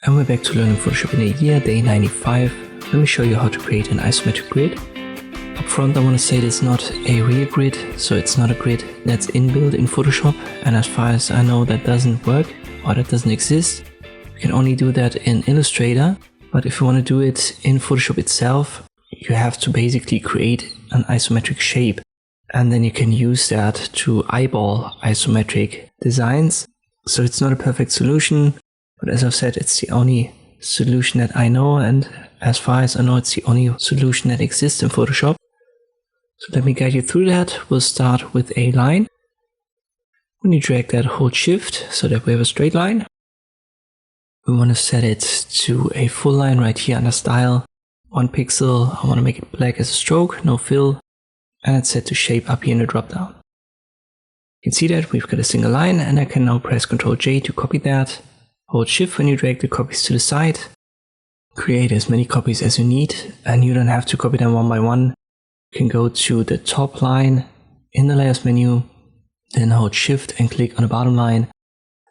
And we're back to learning Photoshop in a year, day 95. Let me show you how to create an isometric grid. Up front I want to say it's not a real grid, so it's not a grid that's inbuilt in Photoshop, and as far as I know that doesn't work or that doesn't exist. You can only do that in Illustrator, but if you want to do it in Photoshop itself, you have to basically create an isometric shape, and then you can use that to eyeball isometric designs. So it's not a perfect solution, but as I've said, it's the only solution that I know, and as far as I know, it's the only solution that exists in Photoshop. So let me guide you through that. We'll start with a line. When you drag that, hold Shift so that we have a straight line. We want to set it to a full line right here under Style. 1 pixel. I want to make it black as a stroke, no fill. And it's set to Shape up here in the drop down. You can see that we've got a single line, and I can now press Ctrl J to copy that. Hold Shift when you drag the copies to the side. Create as many copies as you need, and you don't have to copy them one by one. You can go to the top line in the layers menu, then hold Shift and click on the bottom line,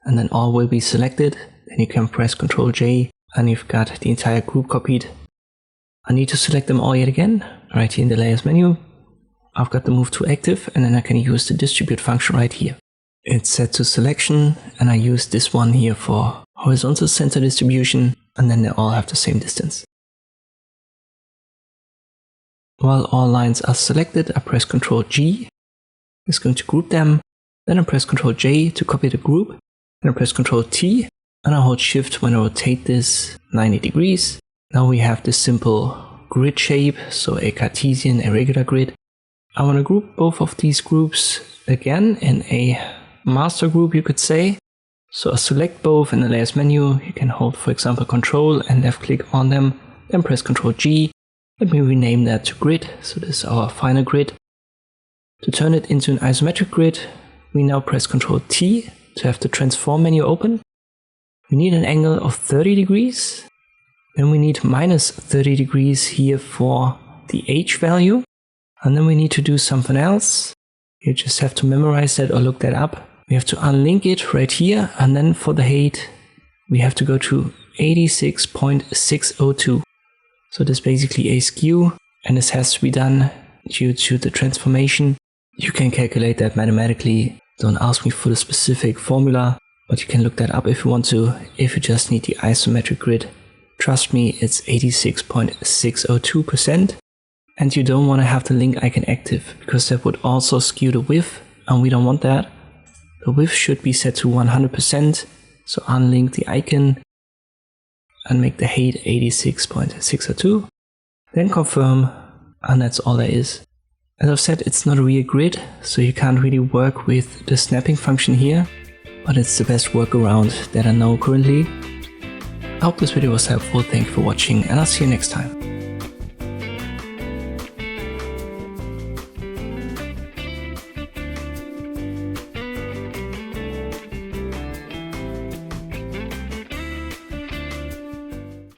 and then all will be selected. Then you can press Ctrl J and you've got the entire group copied. I need to select them all yet again, right here in the layers menu. I've got the move to active, and then I can use the distribute function right here. It's set to selection, and I use this one here for horizontal center distribution, and then they all have the same distance. While all lines are selected, I press Ctrl G. It's going to group them. Then I press Ctrl J to copy the group. Then I press Ctrl T, and I hold Shift when I rotate this 90 degrees. Now we have this simple grid shape, so a Cartesian irregular grid. I want to group both of these groups again in a master group, you could say. So I select both in the layers menu. You can hold, for example, Ctrl and left click on them, then press Ctrl G. Let me rename that to grid. So this is our final grid. To turn it into an isometric grid, we now press Ctrl T to have the transform menu open. We need an angle of 30 degrees. Then we need minus 30 degrees here for the H value. And then we need to do something else. You just have to memorize that or look that up. We have to unlink it right here, and then for the height we have to go to 86.602. So this is basically a skew, and this has to be done due to the transformation. You can calculate that mathematically. Don't ask me for the specific formula, but you can look that up if you want to. If you just need the isometric grid, trust me, it's 86.602%. And you don't want to have the link icon active, because that would also skew the width, and we don't want that. The width should be set to 100%, so unlink the icon and make the height 86.602. Then confirm, and that's all there is. As I've said, it's not a real grid, so you can't really work with the snapping function here, but it's the best workaround that I know currently. I hope this video was helpful. Thank you for watching, and I'll see you next time.